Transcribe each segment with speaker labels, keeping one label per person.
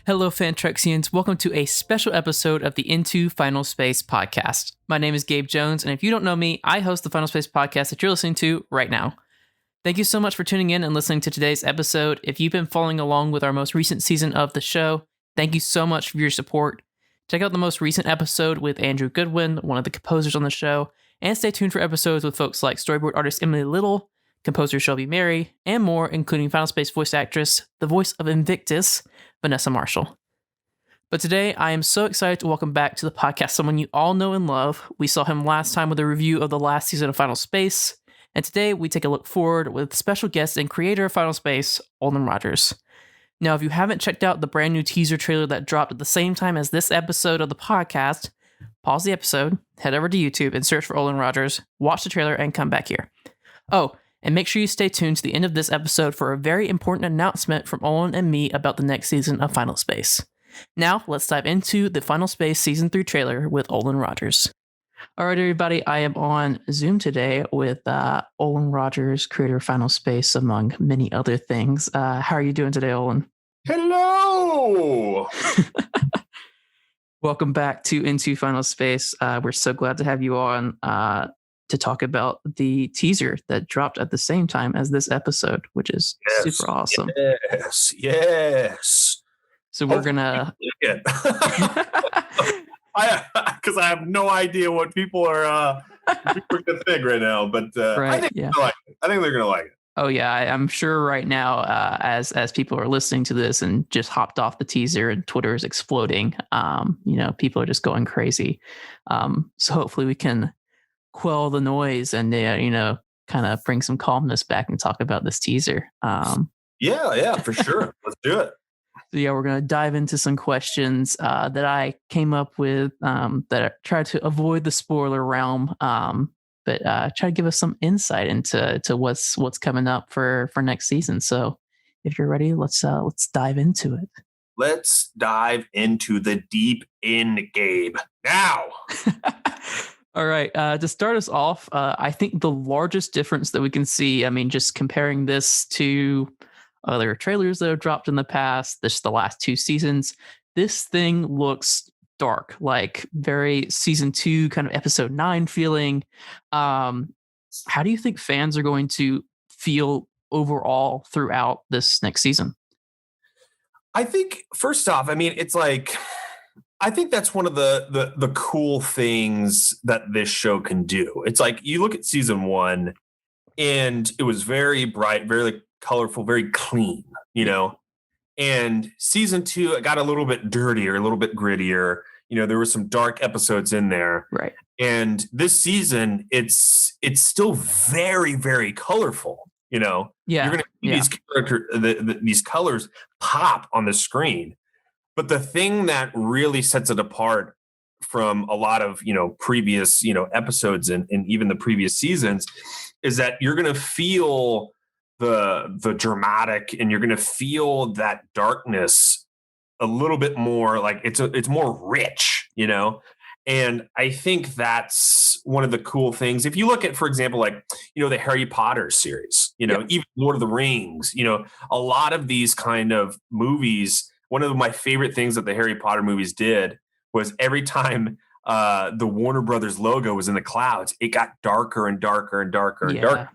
Speaker 1: Hello, Fantrexians. Welcome to a special episode of the Into Final Space podcast. My name is Gabe Jones, and if you don't know me, I host the Final Space podcast that you're listening to right now. Thank you so much for tuning in and listening to today's episode. If you've been following along with our most recent season of the show, thank you so much for your support. Check out the most recent episode with Andrew Goodwin, one of the composers on the show, and stay tuned for episodes with folks like storyboard artist Emily Little, composer Shelby Mary, and more, including Final Space voice actress, the voice of Invictus, Vanessa Marshall. But today, I am so excited to welcome back to the podcast someone you all know and love. We saw him last time with a review of the last season of Final Space, and today we take a look forward with special guest and creator of Final Space, Olan Rogers. Now, if you haven't checked out the brand new teaser trailer that dropped at the same time as this episode of the podcast, pause the episode, head over to YouTube and search for Olan Rogers, watch the trailer, and come back here. Oh, and make sure you stay tuned to the end of this episode for a very important announcement from Olan and me about the next season of Final Space. Now, let's dive into the Final Space Season 3 trailer with Olan Rogers. All right, everybody, I am on Zoom today with Olan Rogers, creator of Final Space, among many other things. How are you doing today, Olan?
Speaker 2: Hello!
Speaker 1: Welcome back to Into Final Space. We're so glad to have you on to talk about the teaser that dropped at the same time as this episode, which is super awesome.
Speaker 2: Yes.
Speaker 1: So we're gonna.
Speaker 2: Because I have no idea what people are gonna think right now, but
Speaker 1: right,
Speaker 2: I think they're gonna like it.
Speaker 1: Oh yeah, I'm sure right now, as people are listening to this and just hopped off the teaser and Twitter is exploding. People are just going crazy. So hopefully we can quell the noise and kind of bring some calmness back and talk about this teaser.
Speaker 2: Yeah, for sure. Let's do it.
Speaker 1: So yeah, we're going to dive into some questions that I came up with that try to avoid the spoiler realm, but try to give us some insight into what's coming up for next season. So if you're ready, let's dive into it.
Speaker 2: Let's dive into the deep end, Gabe. Now.
Speaker 1: All right. To start us off, I think the largest difference that we can see, just comparing this to other trailers that have dropped in the past, the last two seasons, this thing looks dark, like very season 2, kind of episode 9 feeling. How do you think fans are going to feel overall throughout this next season?
Speaker 2: I think, first off, it's like, I think that's one of the cool things that this show can do. It's like you look at season 1 and it was very bright, very colorful, very clean, and season 2, it got a little bit dirtier, a little bit grittier. There were some dark episodes in there.
Speaker 1: Right.
Speaker 2: And this season, it's still very, very colorful.
Speaker 1: Yeah.
Speaker 2: You're going to see these colors pop on the screen. But the thing that really sets it apart from a lot of, previous, episodes and even the previous seasons is that you're going to feel the dramatic and you're going to feel that darkness a little bit more, like it's more rich, And I think that's one of the cool things. If you look at, for example, like, the Harry Potter series, even Lord of the Rings, a lot of these kind of movies. One of my favorite things that the Harry Potter movies did was every time the Warner Brothers logo was in the clouds, it got darker and darker and darker and darker.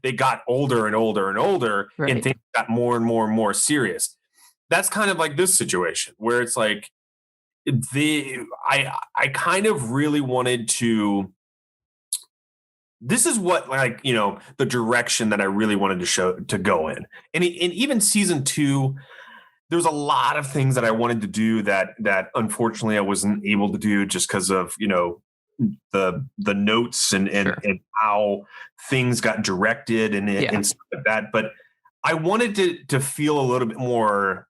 Speaker 2: They got older and older and older, right. And things got more and more and more serious. That's kind of like this situation where it's like I kind of really wanted to. This is what, the direction that I really wanted to go in, and even season 2. There was a lot of things that I wanted to do that unfortunately I wasn't able to do just because of, the notes and how things got directed and stuff like that. But I wanted to feel a little bit more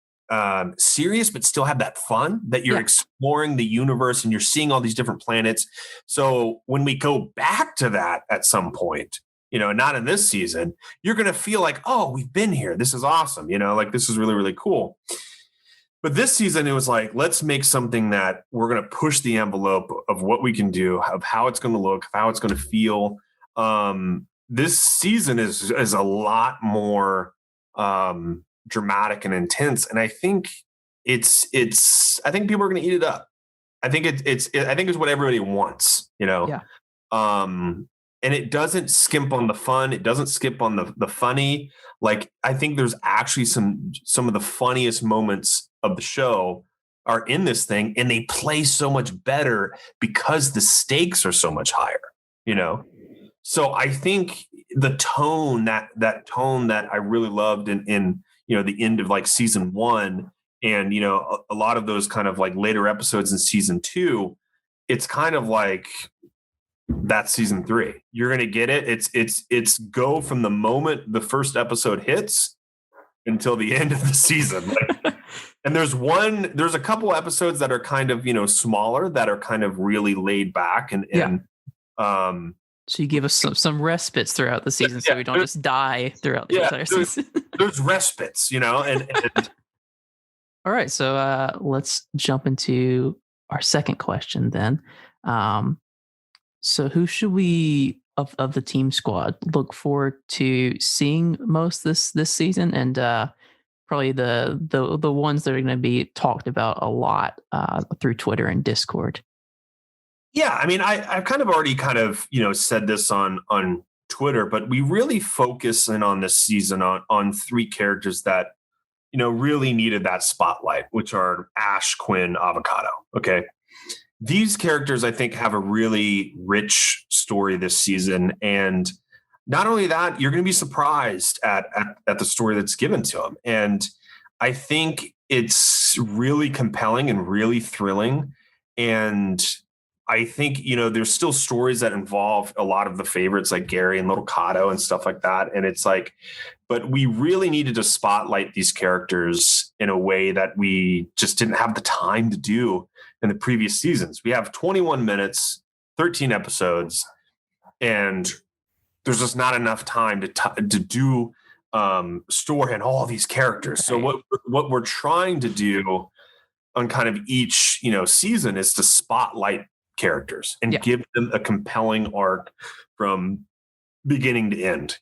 Speaker 2: serious, but still have that fun that you're exploring the universe and you're seeing all these different planets. So when we go back to that at some point, not in this season, you're going to feel like, oh, we've been here. This is awesome. Like this is really, really cool. But this season, it was like, let's make something that we're going to push the envelope of what we can do, of how it's going to look, of how it's going to feel. This season is a lot more dramatic and intense. And I think I think people are going to eat it up. I think it's what everybody wants,
Speaker 1: Yeah.
Speaker 2: And it doesn't skimp on the fun. It doesn't skip on the funny. Like, I think there's actually some of the funniest moments of the show are in this thing, and they play so much better because the stakes are so much higher, So I think the tone, that tone that I really loved in the end of like season 1, and a lot of those kind of like later episodes in season 2, it's kind of like that's season 3. You're going to get it. It's go from the moment the first episode hits until the end of the season. And there's a couple episodes that are kind of, smaller, that are kind of really laid back
Speaker 1: so you give us some respites throughout the season, so we don't just die throughout the entire season.
Speaker 2: There's respites, and
Speaker 1: all right, so let's jump into our second question then. So who should we of the team squad look forward to seeing most this season, and probably the ones that are going to be talked about a lot through Twitter and Discord?
Speaker 2: Yeah, I mean, I've kind of already said this on Twitter, but we really focus in on this season on 3 characters that really needed that spotlight, which are Ash, Quinn, Avocado. Okay. These characters, I think, have a really rich story this season. And not only that, you're going to be surprised at the story that's given to them. And I think it's really compelling and really thrilling. And I think, there's still stories that involve a lot of the favorites like Gary and Little Kato and stuff like that. And it's like, but we really needed to spotlight these characters in a way that we just didn't have the time to do in the previous seasons. We have 21 minutes, 13 episodes, and there's just not enough time to do story in all these characters. So what we're trying to do on kind of each, season is to spotlight characters and give them a compelling arc from beginning to end,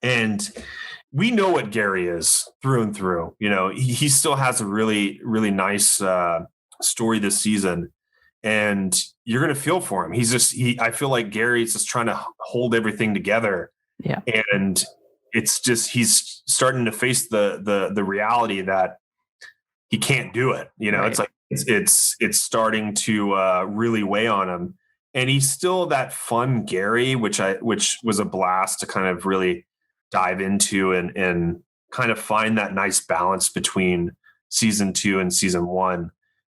Speaker 2: and we know what Gary is through and through. He still has a really, really nice story this season, and you're going to feel for him. I feel like Gary's just trying to hold everything together.
Speaker 1: Yeah.
Speaker 2: And it's just, he's starting to face the reality that he can't do it. Right. It's like, it's starting to really weigh on him, and he's still that fun Gary, which was a blast to kind of really dive into and kind of find that nice balance between season 2 and season 1.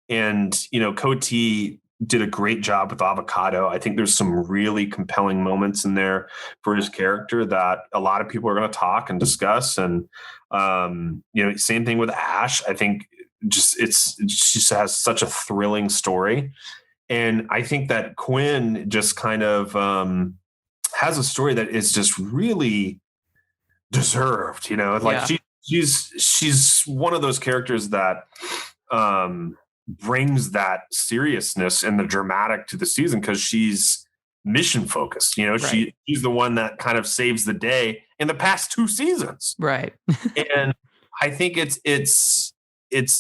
Speaker 2: And Coty did a great job with Avocado. I think there's some really compelling moments in there for his character that a lot of people are going to talk and discuss. And same thing with Ash. I think she just has such a thrilling story. And I think that Quinn just kind of has a story that is just really deserved, like she's one of those characters that brings that seriousness and the dramatic to the season because she's mission focused. She's the one that kind of saves the day in the past 2 seasons.
Speaker 1: Right.
Speaker 2: And I think it's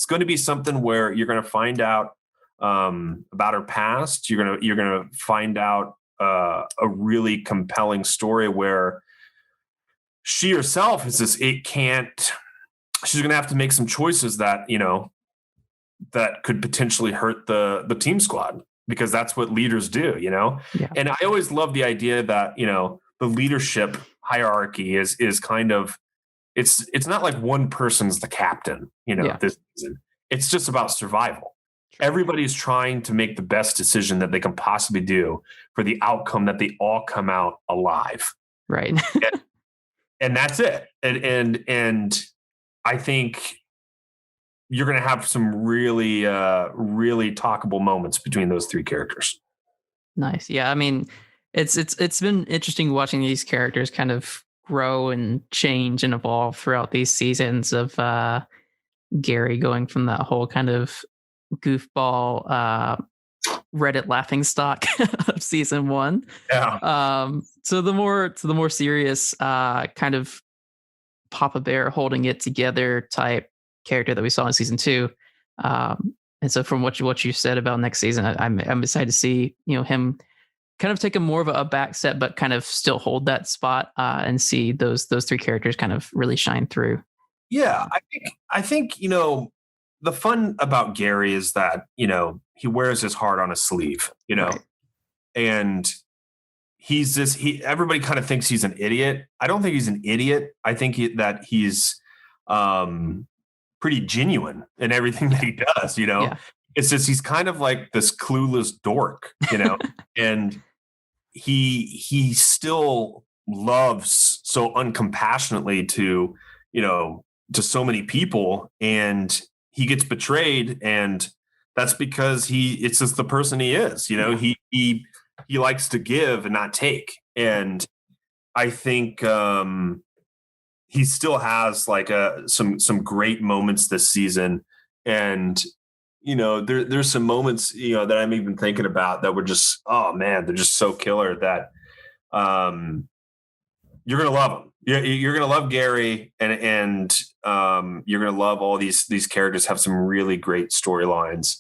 Speaker 2: going to be something where you're going to find out about her past. You're going to find out a really compelling story where she herself is this. She's going to have to make some choices that that could potentially hurt the team squad, because that's what leaders do.
Speaker 1: Yeah.
Speaker 2: And I always love the idea that the leadership hierarchy is kind of, it's not like one person's the captain, this season. It's just about survival. Everybody's trying to make the best decision that they can possibly do for the outcome that they all come out alive.
Speaker 1: Right.
Speaker 2: and that's it. And I think you're going to have some really, really talkable moments between those 3 characters.
Speaker 1: Nice. Yeah. I mean, it's been interesting watching these characters kind of grow and change and evolve throughout these seasons of Gary going from that whole kind of goofball Reddit laughing stock of season 1.
Speaker 2: Yeah.
Speaker 1: So the more serious kind of Papa Bear holding it together type character that we saw in season 2. And so from what you said about next season, I'm excited to see, him kind of take a more of a back step, but kind of still hold that spot, and see those 3 characters kind of really shine through.
Speaker 2: Yeah, I think the fun about Gary is that he wears his heart on his sleeve,
Speaker 1: Right.
Speaker 2: and everybody kind of thinks he's an idiot. I don't think he's an idiot. I think that he's pretty genuine in everything that he does,
Speaker 1: Yeah.
Speaker 2: It's just he's kind of like this clueless dork, and he still loves so uncompassionately to so many people, and he gets betrayed, and that's because it's just the person he is. He likes to give and not take, and I think he still has like some great moments this season, and there's some moments that I'm even thinking about that were just, oh man, they're just so killer that you're gonna love them. You're gonna love Gary, and you're gonna love all these characters. Have some really great storylines,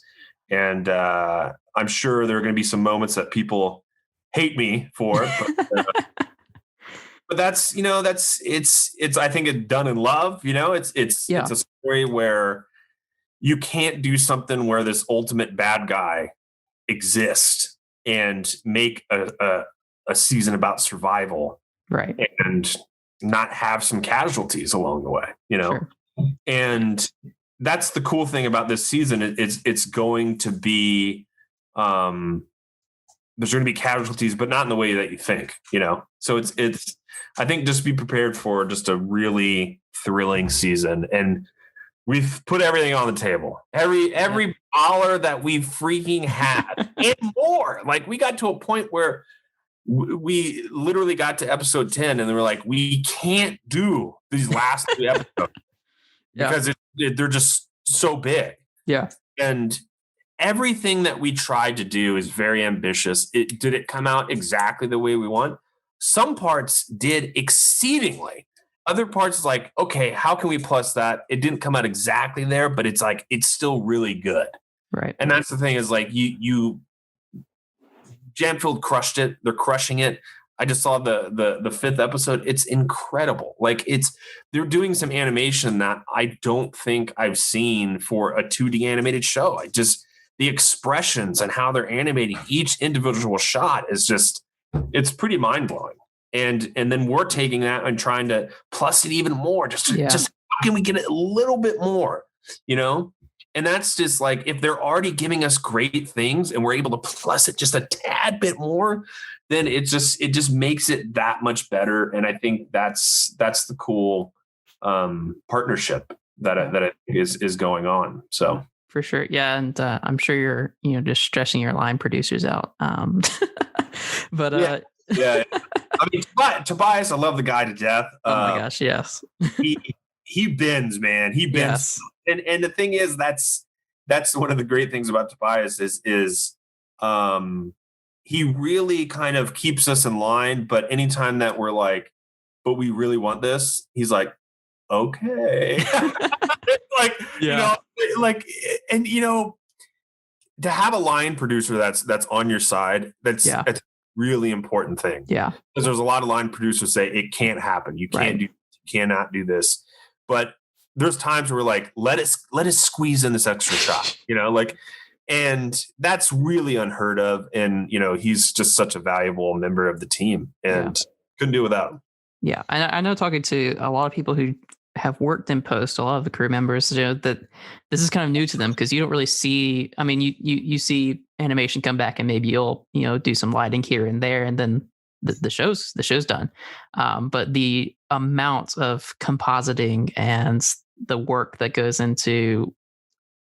Speaker 2: and I'm sure there are gonna be some moments that people hate me for. But that's it's I think it's done in love. It's a story where you can't do something where this ultimate bad guy exists and make a season about survival,
Speaker 1: right,
Speaker 2: and not have some casualties along the way.
Speaker 1: Sure.
Speaker 2: And that's the cool thing about this season. It's going to be there's going to be casualties, but not in the way that you think. So it's I think just be prepared for just a really thrilling season, and we've put everything on the table. Every dollar that we freaking had and more. Like, we got to a point where we literally got to episode 10 and they were like, we can't do these last 3 episodes because they're just so big.
Speaker 1: Yeah.
Speaker 2: And everything that we tried to do is very ambitious. Did it come out exactly the way we want? Some parts did exceedingly. Other parts, like, okay, how can we plus that? It didn't come out exactly there, but it's like, it's still really good.
Speaker 1: Right.
Speaker 2: And that's the thing, is like, Jamfield crushed it. They're crushing it. I just saw the 5th episode. It's incredible. Like, they're doing some animation that I don't think I've seen for a 2D animated show. The expressions and how they're animating each individual shot is just, it's pretty mind blowing. And then we're taking that and trying to plus it even more. Just how can we get it a little bit more, And that's just like, if they're already giving us great things and we're able to plus it just a tad bit more, then it just makes it that much better. And I think that's the cool partnership that I think is going on. So
Speaker 1: for sure, yeah, and I'm sure you're just stressing your line producers out. But
Speaker 2: yeah. I mean, Tobias, I love the guy to death.
Speaker 1: Oh my gosh, yes.
Speaker 2: he bends, man. He bends. Yes. And the thing is, that's one of the great things about Tobias is he really kind of keeps us in line. But anytime that we're like, but we really want this, he's like, okay. Like, and to have a line producer that's on your side, that's a really important thing.
Speaker 1: Yeah.
Speaker 2: Because there's a lot of line producers say it can't happen. You cannot do this. But there's times where we're like, let us squeeze in this extra shot, and that's really unheard of. And, he's just such a valuable member of the team, and couldn't do without him.
Speaker 1: Yeah. I know, talking to a lot of people who have worked in post, a lot of the crew members, that this is kind of new to them, because you don't really see, I mean, you see animation come back and maybe you'll, do some lighting here and there, and then the show's done. But the amount of compositing and the work that goes into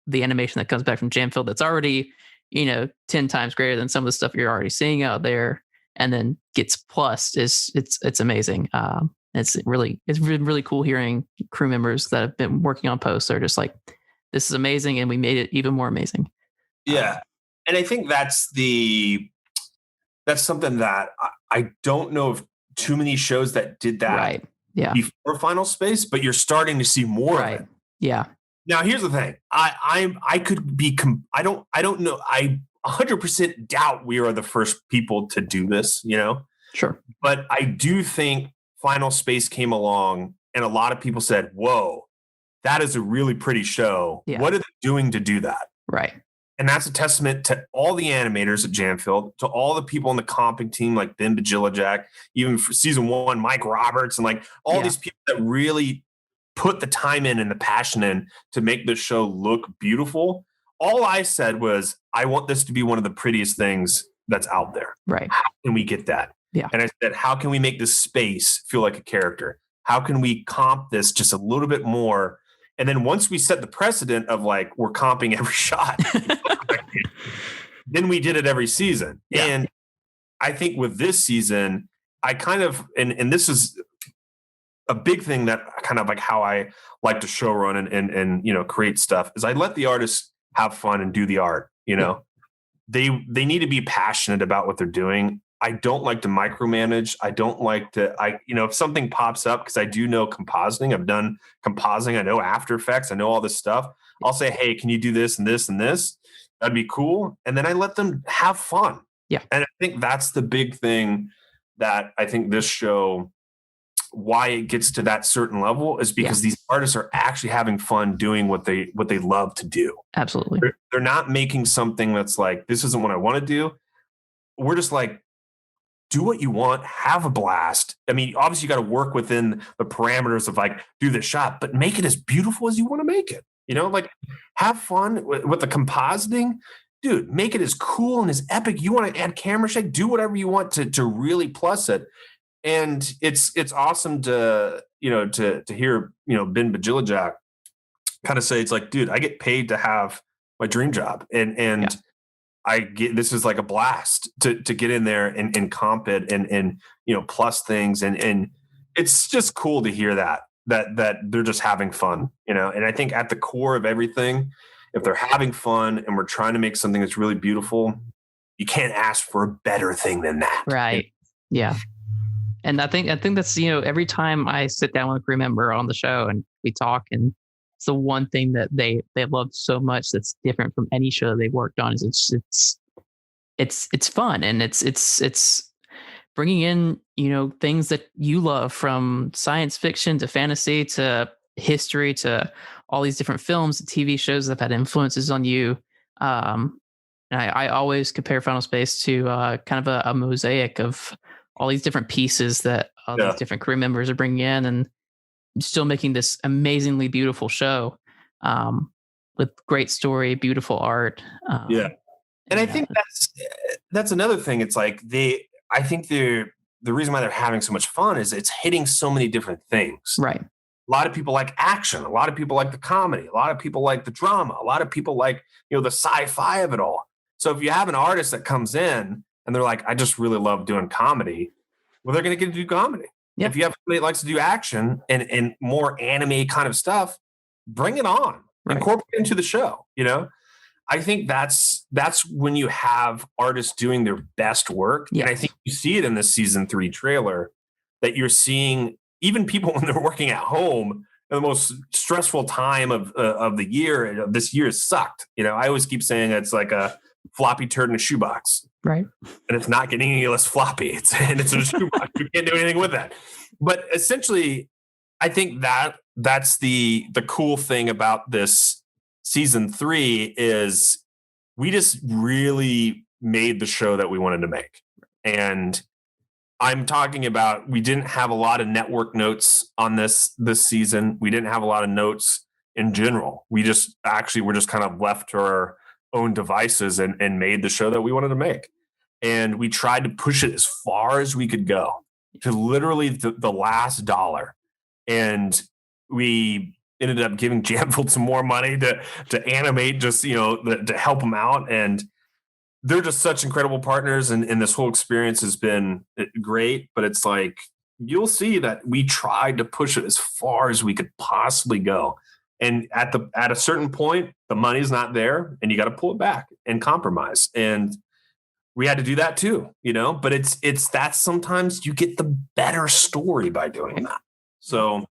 Speaker 1: the animation that comes back from Jamfield, that's already, 10 times greater than some of the stuff you're already seeing out there, and then gets plus, it's amazing. It's been really cool hearing crew members that have been working on posts are just like, this is amazing, and we made it even more amazing.
Speaker 2: Yeah. And I think that's something that I don't know of too many shows that did that
Speaker 1: right. Yeah.
Speaker 2: before Final Space, but you're starting to see more of it.
Speaker 1: Yeah.
Speaker 2: Now here's the thing. I could be I don't know. I 100% doubt we are the first people to do this,
Speaker 1: Sure.
Speaker 2: But I do think Final Space came along and a lot of people said, "Whoa, that is a really pretty show.
Speaker 1: Yeah.
Speaker 2: What are they doing to do that?"
Speaker 1: Right.
Speaker 2: And that's a testament to all the animators at Janfield, to all the people on the comping team like Ben Bajilajak, even for season 1, Mike Roberts, and like all these people that really put the time in and the passion in to make this show look beautiful. All I said was, I want this to be one of the prettiest things that's out there.
Speaker 1: Right.
Speaker 2: How can we get that?
Speaker 1: Yeah.
Speaker 2: And I said, how can we make this space feel like a character? How can we comp this just a little bit more? And then once we set the precedent of like, we're comping every shot, then we did it every season. Yeah. And I think with this season, I kind of, and this is a big thing that kind of like how I like to show run and create stuff is I let the artists have fun and do the art. They need to be passionate about what they're doing. I don't like to micromanage. I don't like to, if something pops up, because I do know compositing, I've done compositing, I know After Effects, I know all this stuff. I'll say, hey, can you do this and this and this? That'd be cool. And then I let them have fun.
Speaker 1: Yeah.
Speaker 2: And I think that's the big thing that I think this show, why it gets to that certain level is because these artists are actually having fun doing what they love to do.
Speaker 1: Absolutely.
Speaker 2: They're not making something that's like, this isn't what I want to do. We're just like, do what you want, have a blast. I mean, obviously you got to work within the parameters of like, do this shot, but make it as beautiful as you want to make it. Like have fun with the compositing. Dude, make it as cool and as epic. You want to add camera shake, do whatever you want to really plus it. And it's awesome to hear, Ben Bajilajak kind of say, it's like, dude, I get paid to have my dream job. And I get, this is like a blast to get in there and comp it and plus things. And it's just cool to hear that they're just having fun, and I think at the core of everything, if they're having fun and we're trying to make something that's really beautiful, you can't ask for a better thing than that.
Speaker 1: Right. Yeah. And I think that's, every time I sit down with a crew member on the show and we talk, and it's the one thing that they love so much that's different from any show they've worked on is it's fun, and it's bringing in, things that you love, from science fiction to fantasy to history to all these different films and TV shows that have had influences on you. And I always compare Final Space to kind of a mosaic of all these different pieces that all these different crew members are bringing in, and still making this amazingly beautiful show with great story, beautiful art.
Speaker 2: And I think that's another thing. It's like I think the reason why they're having so much fun is it's hitting so many different things.
Speaker 1: Right.
Speaker 2: A lot of people like action. A lot of people like the comedy. A lot of people like the drama. A lot of people like, the sci-fi of it all. So if you have an artist that comes in and they're like, I just really love doing comedy, well, they're going to get to do comedy. Yeah. If you have somebody that likes to do action and more anime kind of stuff, bring it on. Right. Incorporate it into the show. I think that's when you have artists doing their best work. Yes. And I think you see it in the season 3 trailer, that you're seeing even people when they're working at home, the most stressful time of the year. This year has sucked. I always keep saying it's like a floppy turd in a shoebox.
Speaker 1: Right.
Speaker 2: And it's not getting any less floppy. It's in a shoebox. You can't do anything with that. But essentially, I think that's the cool thing about this season 3 is we just really made the show that we wanted to make. And I'm talking about, we didn't have a lot of network notes on this season. We didn't have a lot of notes in general. We just were just kind of left to our own devices and made the show that we wanted to make. And we tried to push it as far as we could go, to literally the last dollar. And we ended up giving Janfield some more money to animate, just, to help them out. And they're just such incredible partners. And this whole experience has been great, but it's like, you'll see that we tried to push it as far as we could possibly go. And at a certain point, the money's not there and you got to pull it back and compromise. And we had to do that too, but it's that sometimes you get the better story by doing that. So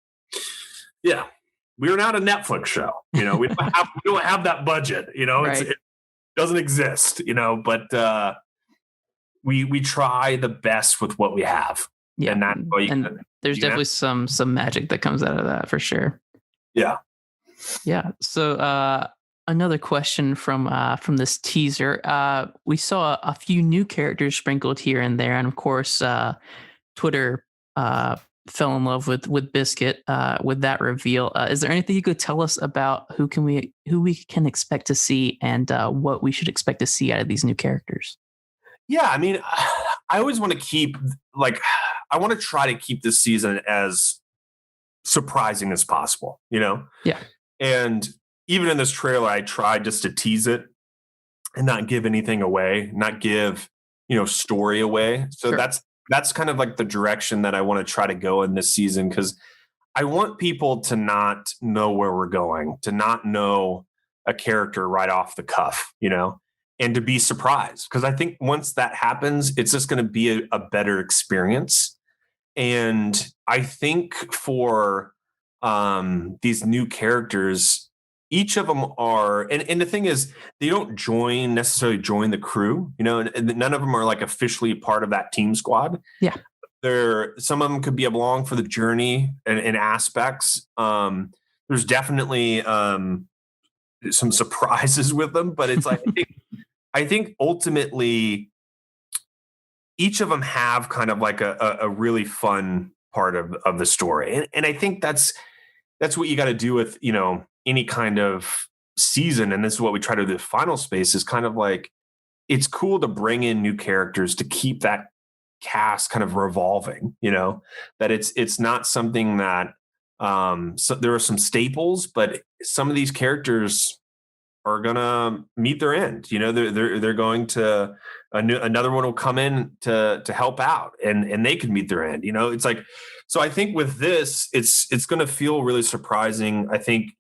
Speaker 2: yeah, we're not a Netflix show. We don't have that budget.
Speaker 1: Right.
Speaker 2: It doesn't exist. But we try the best with what we have.
Speaker 1: Yeah,
Speaker 2: and that's what
Speaker 1: there's definitely some magic that comes out of that for sure.
Speaker 2: Yeah.
Speaker 1: Yeah. So another question from this teaser. We saw a few new characters sprinkled here and there, and of course, Twitter fell in love with Biscuit with that reveal. Is there anything you could tell us about who we can expect to see and what we should expect to see out of these new characters?
Speaker 2: Yeah, I mean, I always want to keep I want to try to keep this season as surprising as possible.
Speaker 1: Yeah.
Speaker 2: And even in this trailer, I tried just to tease it and not give anything away, not give, story away. So
Speaker 1: Sure.
Speaker 2: that's kind of like the direction that I want to try to go in this season, because I want people to not know where we're going, to not know a character right off the cuff, and to be surprised. Because I think once that happens, it's just going to be a better experience. And I think for these new characters, each of them are, and the thing is, they don't necessarily join the crew, and none of them are like officially part of that team squad.
Speaker 1: Yeah.
Speaker 2: Some of them could be along for the journey and aspects. There's definitely some surprises with them, but it's like, I think ultimately each of them have kind of like a really fun part of the story. And I think that's what you got to do with, any kind of season. And this is what we try to do with Final Space, is kind of like, it's cool to bring in new characters to keep that cast kind of revolving, that it's not something that, so there are some staples, but some of these characters are gonna meet their end. They're going to another one will come in to help out, and they can meet their end. It's like, so I think with this, it's going to feel really surprising. I think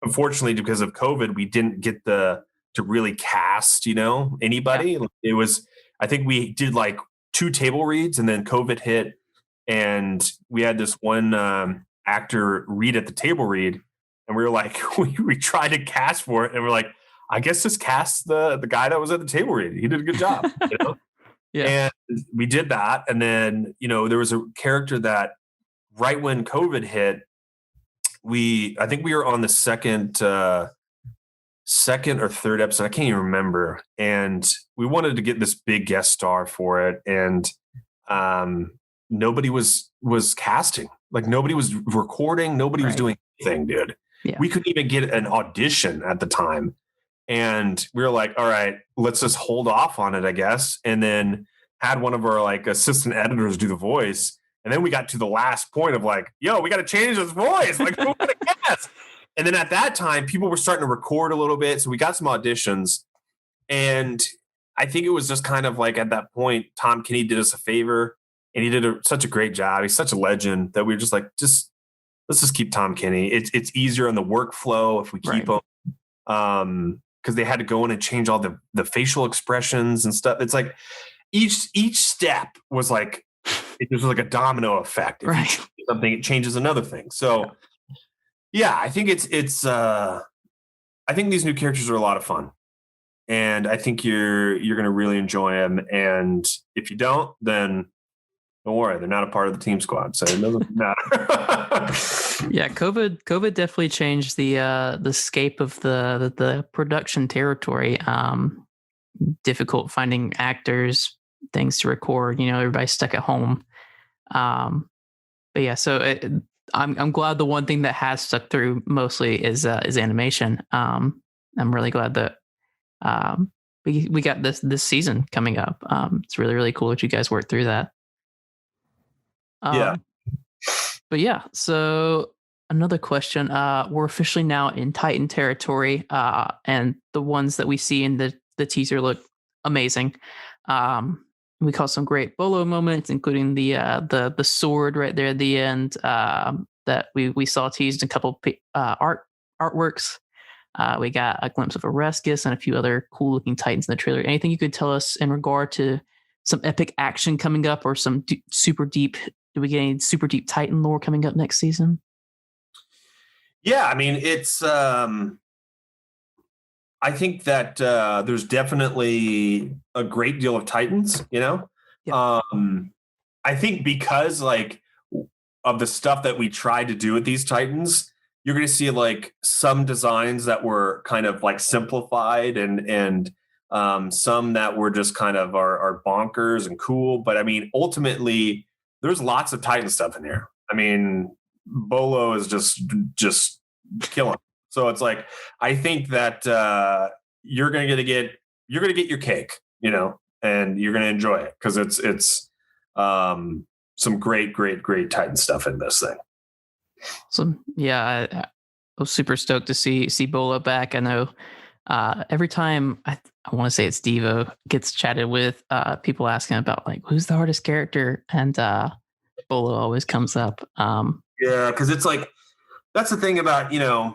Speaker 2: unfortunately, because of COVID, we didn't get to really cast anybody.
Speaker 1: Yeah.
Speaker 2: It was, I think we did like 2 table reads, and then COVID hit, and we had this one actor read at the table read. And we were like, we tried to cast for it, and we're like, I guess just cast the guy that was at the table read. He did a good job.
Speaker 1: Yeah.
Speaker 2: And we did that. And then, there was a character that right when COVID hit, I think we were on the second or third episode. I can't even remember. And we wanted to get this big guest star for it. And nobody was casting. Like, nobody was recording. Nobody was doing anything, dude.
Speaker 1: Yeah.
Speaker 2: We couldn't even get an audition at the time. And we were like, all right, let's just hold off on it, I guess. And then had one of our like assistant editors do the voice. And then we got to the last point of like, yo, we got to change this voice. Like, who going to cast? And then at that time, people were starting to record a little bit. So we got some auditions. And I think it was just kind of like at that point, Tom Kenny did us a favor, and he did such a great job. He's such a legend that we were just like, let's just keep Tom Kenny. It's easier on the workflow if we keep him, because they had to go in and change all the facial expressions and stuff. It's like each step was like, it was like a domino effect. If you change something, it changes another thing. So yeah, I think I think these new characters are a lot of fun, and I think you're going to really enjoy them. And if you don't, then don't worry, they're not a part of the team squad, so it doesn't matter.
Speaker 1: Yeah, COVID definitely changed the scape of the production territory. Difficult finding actors, things to record. Everybody's stuck at home. But yeah, so I'm glad the one thing that has stuck through mostly is animation. I'm really glad that we got this season coming up. It's really, really cool that you guys worked through that.
Speaker 2: Yeah.
Speaker 1: But yeah, so another question. We're officially now in Titan territory, and the ones that we see in the teaser look amazing. We caught some great Bolo moments, including the sword right there at the end that we saw teased in a couple artworks. We got a glimpse of Oreskes and a few other cool looking Titans in the trailer. Anything you could tell us in regard to some epic action coming up, or some super deep? Do we get any super deep Titan lore coming up next season?
Speaker 2: Yeah, I mean, it's I think that there's definitely a great deal of Titans,
Speaker 1: Yeah.
Speaker 2: I think because like of the stuff that we tried to do with these Titans, you're going to see like some designs that were kind of like simplified and some that were just kind of are bonkers and cool. But I mean, ultimately, there's lots of Titan stuff in here. I mean, Bolo is just killing. So it's like I think that you're going to get your cake, and you're going to enjoy it because it's some great Titan stuff in this thing.
Speaker 1: So yeah, I was super stoked to see Bolo back. I know every time I want to say it's Devo gets chatted with, people asking about like who's the hardest character, and Bolo always comes up.
Speaker 2: Yeah, because it's like that's the thing about a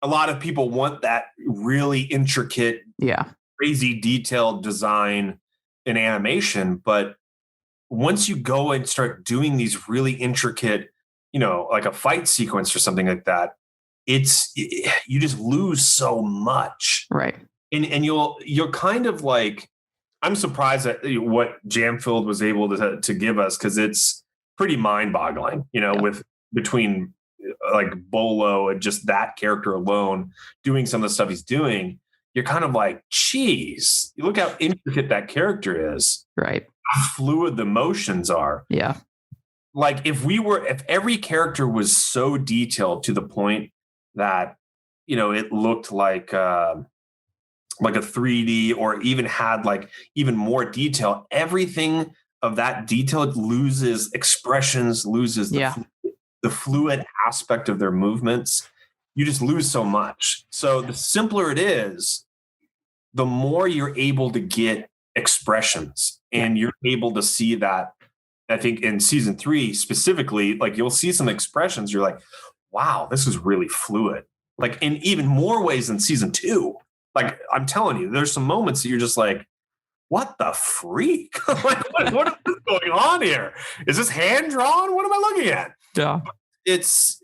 Speaker 2: lot of people want that really intricate, crazy detailed design in animation, but once you go and start doing these really intricate, like a fight sequence or something like that, you just lose so much.
Speaker 1: Right.
Speaker 2: And you're kind of like, I'm surprised at what Jamfield was able to give us, because it's pretty mind boggling, with between like Bolo and just that character alone doing some of the stuff he's doing. You're kind of like, geez, you look how intricate that character is.
Speaker 1: Right.
Speaker 2: How fluid the motions are.
Speaker 1: Yeah.
Speaker 2: Like if every character was so detailed to the point that, it looked like a 3D, or even had like even more detail, everything of that detail loses expressions, loses the fluid aspect of their movements. You just lose so much. So the simpler it is, the more you're able to get expressions, and you're able to see that. I think in season 3 specifically, like you'll see some expressions. You're like, wow, this is really fluid. Like in even more ways than season 2. Like I'm telling you, there's some moments that you're just like, what the freak? Like, what is going on here? Is this hand drawn? What am I looking at?
Speaker 1: Yeah.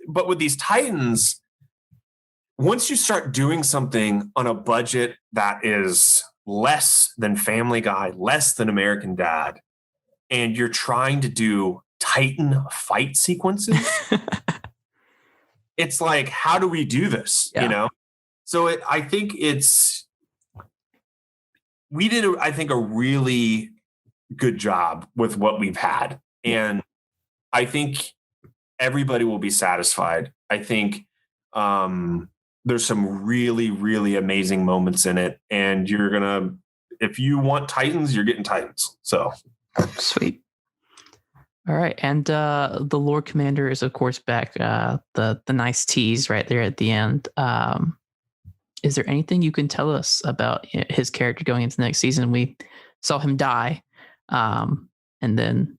Speaker 2: But with these Titans, once you start doing something on a budget that is less than Family Guy, less than American Dad, and you're trying to do Titan fight sequences, it's like, how do we do this? So I think we did, I think, a really good job with what we've had. And I think everybody will be satisfied. I think there's some really, really amazing moments in it. And if you want Titans, you're getting Titans. So
Speaker 1: sweet. All right. And the Lord Commander is, of course, back. The nice tease right there at the end. Is there anything you can tell us about his character going into the next season? We saw him die. And then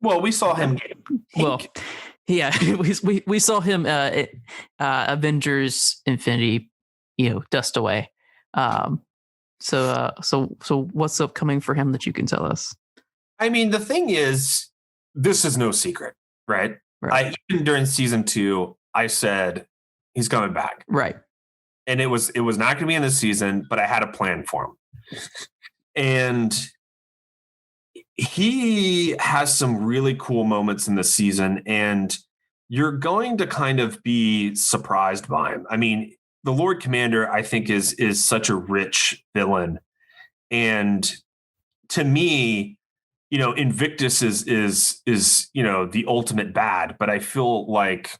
Speaker 2: we saw him.
Speaker 1: We saw him Avengers Infinity, dust away. So what's upcoming for him that you can tell us?
Speaker 2: I mean, the thing is, this is no secret, right? Even during season 2, I said he's coming back,
Speaker 1: right?
Speaker 2: And it was not going to be in this season, but I had a plan for him, and he has some really cool moments in this season, and you're going to kind of be surprised by him. I mean, the Lord Commander, I think, is such a rich villain, and to me, Invictus is the ultimate bad, but I feel like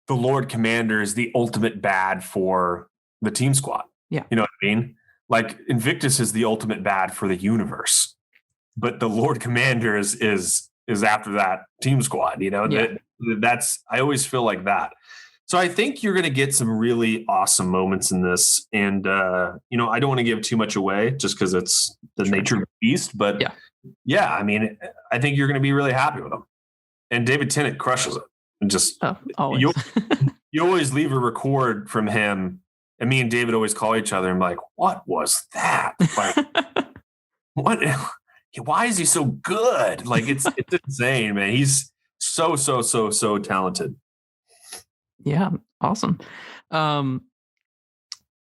Speaker 2: the Lord Commander is the ultimate bad for the team squad.
Speaker 1: Yeah.
Speaker 2: You know what I mean? Like Invictus is the ultimate bad for the universe, but the Lord Commander is after that team squad. That's, I always feel like that. So I think you're going to get some really awesome moments in this. And, I don't want to give too much away just because it's the nature of the beast. But yeah, I mean, I think you're going to be really happy with him. And David Tennant crushes it. And just
Speaker 1: always.
Speaker 2: you always leave a record from him. And me and David always call each other and be like, what was that? Like, what? Why is he so good? Like, it's insane, man. He's so talented.
Speaker 1: Yeah, awesome. I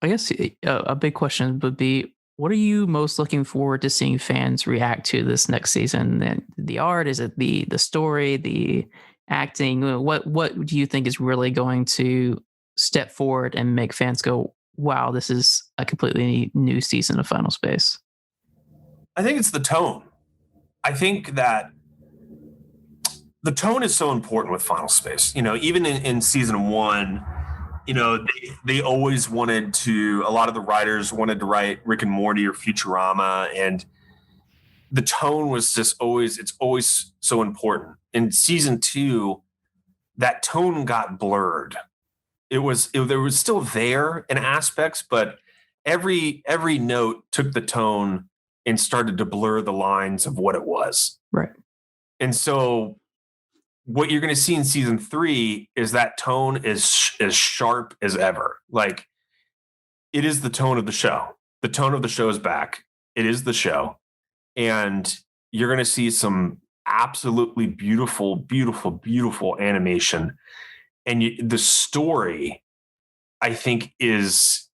Speaker 1: guess a big question would be, what are you most looking forward to seeing fans react to this next season? And the art, is it the story, the acting? What do you think is really going to step forward and make fans go, wow, this is a completely new season of Final Space?
Speaker 2: I think it's the tone. I think that the tone is so important with Final Space. Even in season 1, they always wanted to, a lot of the writers wanted to write Rick and Morty or Futurama, and the tone was just it's always so important. In season 2, that tone got blurred. There was still there in aspects, but every note took the tone and started to blur the lines of what it was.
Speaker 1: Right.
Speaker 2: And so what you're going to see in season 3 is that tone is as sharp as ever. Like, it is the tone of the show. The tone of the show is back. It is the show. And you're going to see some absolutely beautiful, beautiful, beautiful animation. And the story, I think, is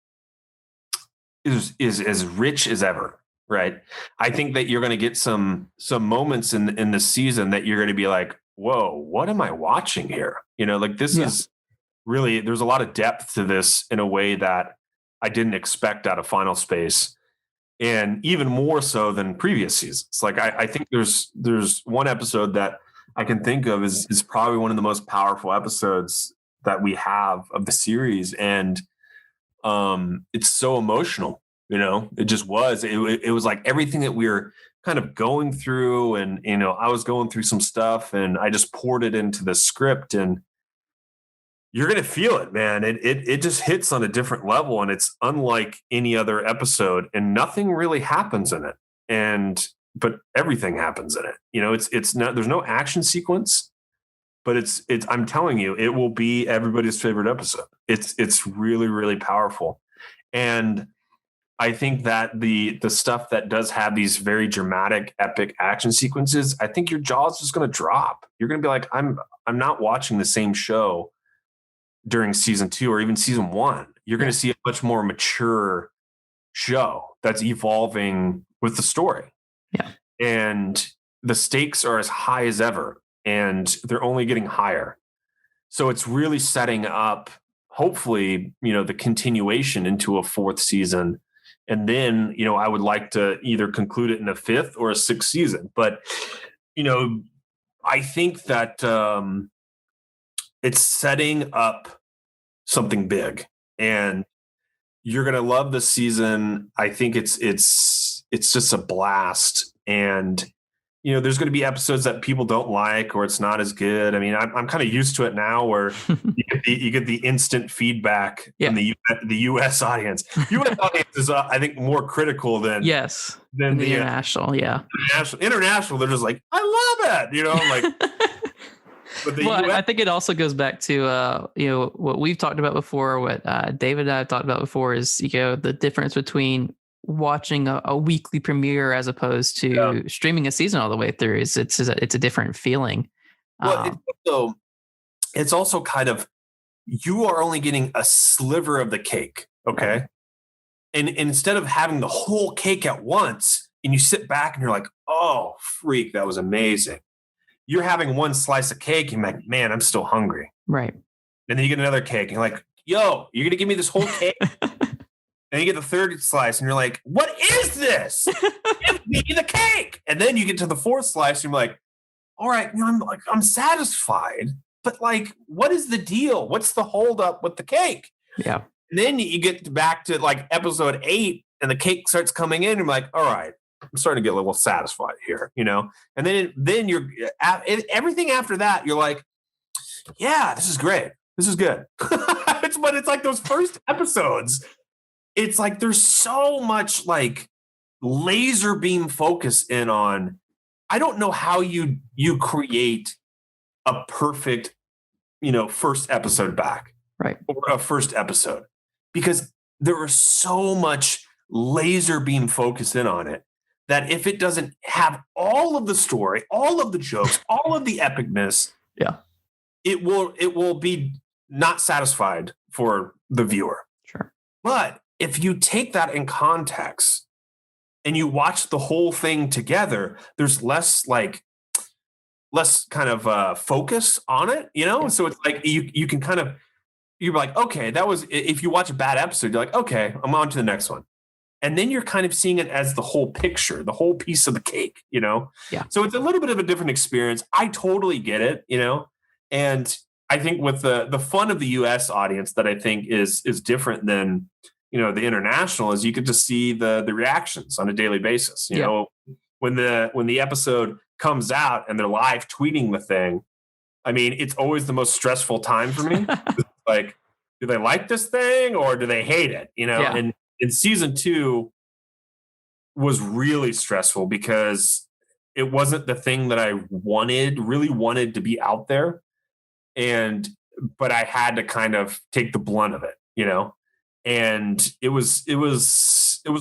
Speaker 2: as rich as ever. Right. I think that you're going to get some moments in the season that you're going to be like, whoa, what am I watching here? This is really, there's a lot of depth to this in a way that I didn't expect out of Final Space, and even more so than previous seasons. Like, I think there's one episode that I can think of is probably one of the most powerful episodes that we have of the series. And it's so emotional. It just was. It was like everything that we were kind of going through, and I was going through some stuff, and I just poured it into the script, and you're gonna feel it, man. It just hits on a different level, and it's unlike any other episode, and nothing really happens in it, but everything happens in it. It's not, there's no action sequence, but it's I'm telling you, it will be everybody's favorite episode. It's really, really powerful. And I think that the stuff that does have these very dramatic, epic action sequences, I think your jaw's just going to drop. You're going to be like, I'm not watching the same show during season 2 or even season 1. You're going to see a much more mature show that's evolving with the story.
Speaker 1: Yeah.
Speaker 2: And the stakes are as high as ever, and they're only getting higher. So it's really setting up, hopefully, the continuation into a 4th season. And then, I would like to either conclude it in a 5th or a 6th season. But, I think that it's setting up something big, and you're going to love this season. I think it's just a blast. And, there's going to be episodes that people don't like, or it's not as good. I mean, I'm kind of used to it now, where you get the instant feedback from the U.S. audience. U.S. audience is, I think, more critical than
Speaker 1: the international.
Speaker 2: International, they're just like, I love it. But
Speaker 1: I think it also goes back to what we've talked about before, what David and I have talked about before, is the difference between watching a weekly premiere as opposed to streaming a season all the way through. It's a different feeling.
Speaker 2: Well, it's also kind of, you are only getting a sliver of the cake. Okay. Right. And instead of having the whole cake at once, and you sit back and you're like, oh, freak, that was amazing. You're having one slice of cake, and you're like, man, I'm still hungry.
Speaker 1: Right.
Speaker 2: And then you get another cake, and you're like, yo, you're going to give me this whole cake? And you get the 3rd slice, and you're like, what is this? Give me the cake. And then you get to the 4th slice, and you're like, all right, I'm satisfied. But like, what is the deal? What's the holdup with the cake?
Speaker 1: Yeah.
Speaker 2: And then you get back to like episode 8, and the cake starts coming in, and you're like, all right, I'm starting to get a little satisfied here, And then you're everything after that, you're like, yeah, this is great. This is good. But it's like those first episodes, it's like there's so much like laser beam focus in on. I don't know how you create a perfect, first episode back,
Speaker 1: right,
Speaker 2: or a first episode, because there was so much laser beam focus in on it that if it doesn't have all of the story, all of the jokes, all of the epicness,
Speaker 1: Yeah.
Speaker 2: it will be not satisfied for the viewer.
Speaker 1: Sure.
Speaker 2: But if you take that in context and you watch the whole thing together, there's less kind of focus on it,
Speaker 1: Yeah.
Speaker 2: So it's like you can kind of, you're like, okay, that was, if you watch a bad episode, you're like, okay, I'm on to the next one. And then you're kind of seeing it as the whole picture, the whole piece of the cake,
Speaker 1: Yeah.
Speaker 2: So it's a little bit of a different experience. I totally get it, and I think with the fun of the US audience that I think is different than, the international, is you get to see the reactions on a daily basis. You know, when the episode comes out and they're live tweeting the thing, I mean, it's always the most stressful time for me. Like, do they like this thing or do they hate it? And in season 2 was really stressful because it wasn't the thing that I really wanted to be out there. But I had to kind of take the blunt of it, and it was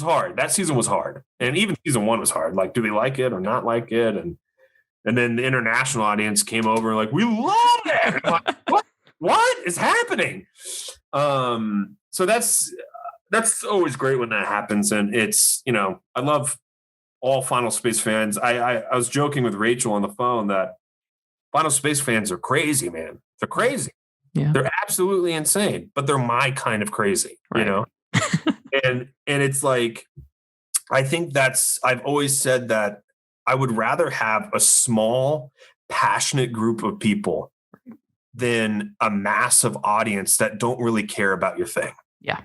Speaker 2: hard. That season was hard. And even season 1 was hard. Like, do they like it or not like it? And then the international audience came over and like, we love it. I'm like, what is happening? So that's always great when that happens. And it's, I love all Final Space fans. I was joking with Rachel on the phone that Final Space fans are crazy, man. They're crazy.
Speaker 1: Yeah.
Speaker 2: They're absolutely insane, but they're my kind of crazy,
Speaker 1: right.
Speaker 2: And it's like, I think I've always said that I would rather have a small, passionate group of people than a massive audience that don't really care about your thing.
Speaker 1: Yeah.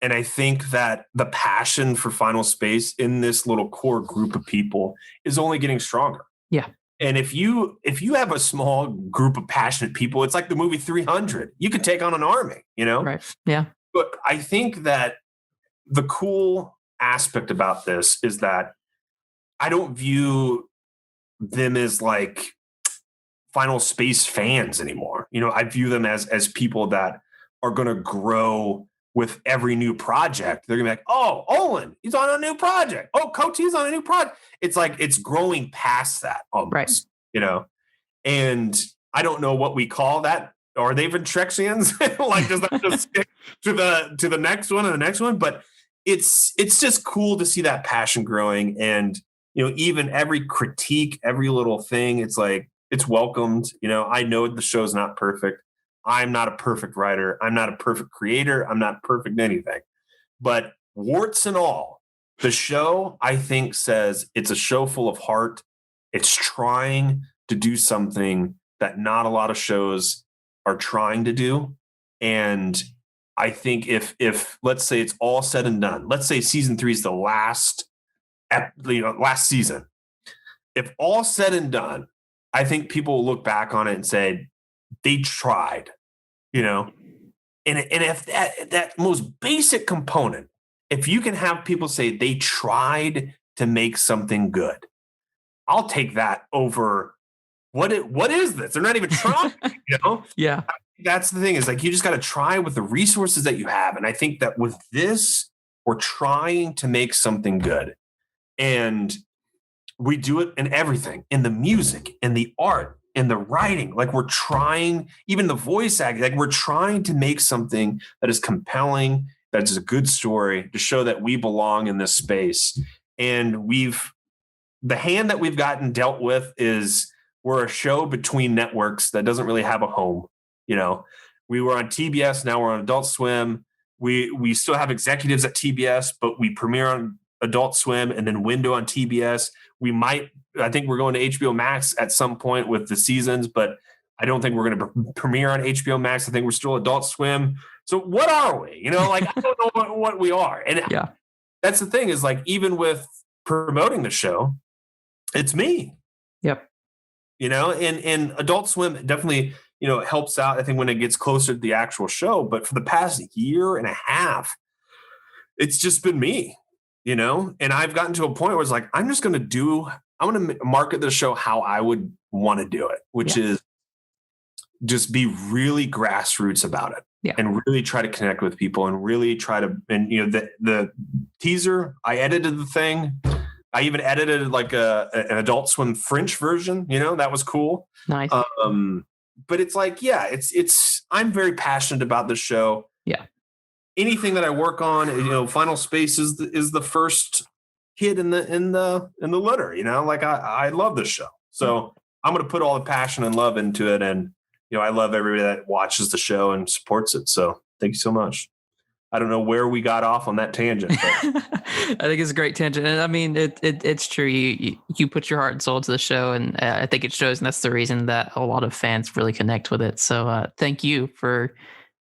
Speaker 2: And I think that the passion for Final Space in this little core group of people is only getting stronger.
Speaker 1: Yeah.
Speaker 2: And if you have a small group of passionate people, it's like the movie 300. You could take on an army,
Speaker 1: Right. Yeah.
Speaker 2: But I think that the cool aspect about this is that I don't view them as like Final Space fans anymore. I view them as people that are going to grow with every new project. They're gonna be like, oh, Olan, he's on a new project. Oh, Coty's on a new project. It's like it's growing past that almost,
Speaker 1: right.
Speaker 2: And I don't know what we call that. Are they Ventrexians? Like, does that just stick to the next one and the next one? But it's just cool to see that passion growing, and even every critique, every little thing, it's like it's welcomed. I know the show's not perfect. I'm not a perfect writer. I'm not a perfect creator. I'm not perfect anything. But warts and all, the show, I think, says it's a show full of heart. It's trying to do something that not a lot of shows are trying to do. And I think if let's say it's all said and done, let's say season 3 is the last season. If all said and done, I think people will look back on it and say, they tried, and if that most basic component, if you can have people say they tried to make something good, I'll take that over what is this? They're not even trying,
Speaker 1: Yeah.
Speaker 2: That's the thing, is like, you just got to try with the resources that you have. And I think that with this, we're trying to make something good, and we do it in everything, in the music, in the art, in the writing. Like, we're trying, even the voice acting, like, we're trying to make something that is compelling, that is a good story, to show that we belong in this space. And the hand that we've gotten dealt with is we're a show between networks that doesn't really have a home. We were on TBS, now we're on Adult Swim. We still have executives at TBS, but we premiere on Adult Swim and then window on TBS. I think we're going to HBO Max at some point with the seasons, but I don't think we're going to premiere on HBO Max. I think we're still Adult Swim. So what are we? I don't know what we are. And
Speaker 1: yeah,
Speaker 2: that's the thing, is like, even with promoting the show, it's me.
Speaker 1: Yep.
Speaker 2: And Adult Swim definitely, helps out, I think, when it gets closer to the actual show. But for the past year and a half, it's just been me, and I've gotten to a point where it's like, I'm going to market the show how I would want to do it, which is just be really grassroots about it.
Speaker 1: Yeah.
Speaker 2: And really try to connect with people, and really try to, and the teaser, I edited the thing. I even edited like an Adult Swim French version, that was cool.
Speaker 1: Nice.
Speaker 2: but it's like, yeah, it's I'm very passionate about this show.
Speaker 1: Yeah.
Speaker 2: Anything that I work on, Final Space is the first hit in the litter, like I love this show. So I'm going to put all the passion and love into it. And, I love everybody that watches the show and supports it. So thank you so much. I don't know where we got off on that tangent. But.
Speaker 1: I think it's a great tangent. And I mean, it's true. You put your heart and soul into the show, and I think it shows. And that's the reason that a lot of fans really connect with it. So thank you for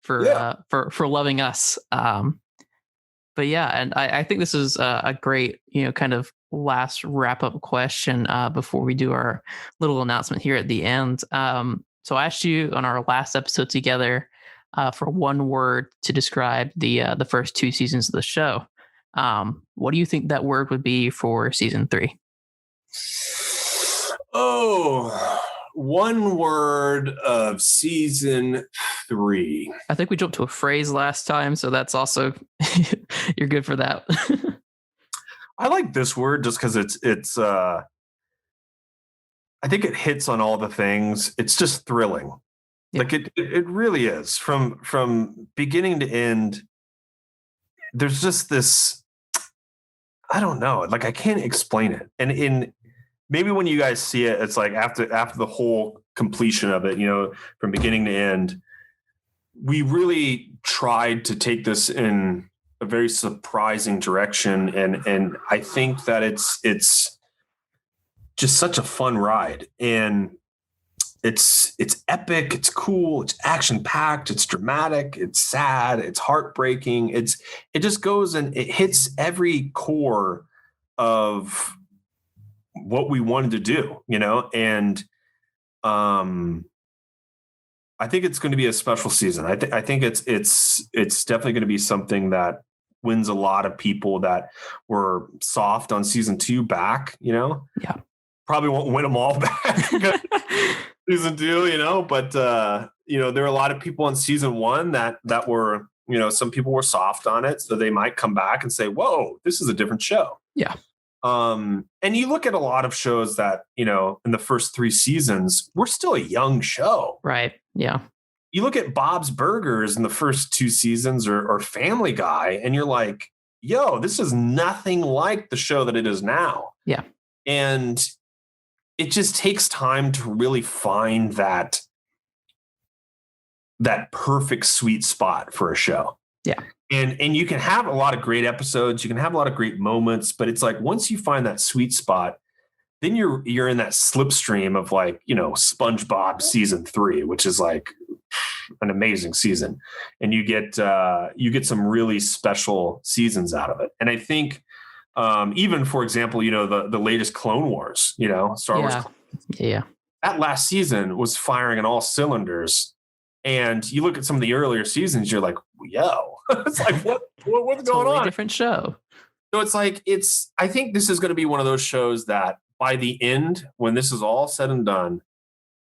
Speaker 1: loving us. But yeah, and I think this is a great, kind of last wrap up question before we do our little announcement here at the end. So I asked you on our last episode together for one word to describe the first 2 seasons of the show. What do you think that word would be for season 3?
Speaker 2: Oh, one word of season 3.
Speaker 1: I think we jumped to a phrase last time, so that's also you're good for that.
Speaker 2: I like this word just because it's I think it hits on all the things. It's just thrilling. Yeah. Like it really is from beginning to end. There's just this, I don't know, like I can't explain it. And maybe when you guys see it, it's like after the whole completion of it, from beginning to end, we really tried to take this in a very surprising direction. And I think that it's just such a fun ride. And it's epic, it's cool, it's action packed, it's dramatic, it's sad, it's heartbreaking. It just goes and it hits every core of what we wanted to do, and I think it's going to be a special season. I think it's definitely going to be something that wins a lot of people that were soft on season 2 back, Yeah. Probably won't win them all back. Season 2, but there are a lot of people on season 1 that were, some people were soft on it, so they might come back and say, "Whoa, this is a different show."
Speaker 1: Yeah.
Speaker 2: And you look at a lot of shows that, in the first 3 seasons, we're still a young show.
Speaker 1: Right. Yeah.
Speaker 2: You look at Bob's Burgers in the first 2 seasons or Family Guy, and you're like, "Yo, this is nothing like the show that it is now."
Speaker 1: Yeah.
Speaker 2: And it just takes time to really find that perfect sweet spot for a show.
Speaker 1: Yeah.
Speaker 2: And you can have a lot of great episodes, you can have a lot of great moments, but it's like once you find that sweet spot, then you're in that slipstream of like, SpongeBob season 3, which is like an amazing season. And you get some really special seasons out of it. And I think even, for example, the latest Clone Wars, Star Wars.
Speaker 1: Yeah.
Speaker 2: That last season was firing on all cylinders. And you look at some of the earlier seasons, you're like, yo, it's like, what's going on?
Speaker 1: Different show.
Speaker 2: So it's like, I think this is going to be one of those shows that by the end, when this is all said and done,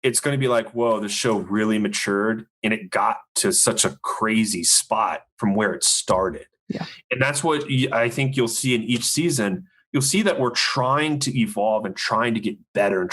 Speaker 2: it's going to be like, whoa, the show really matured and it got to such a crazy spot from where it started.
Speaker 1: Yeah.
Speaker 2: And that's what I think you'll see in each season. You'll see that we're trying to evolve and trying to get better and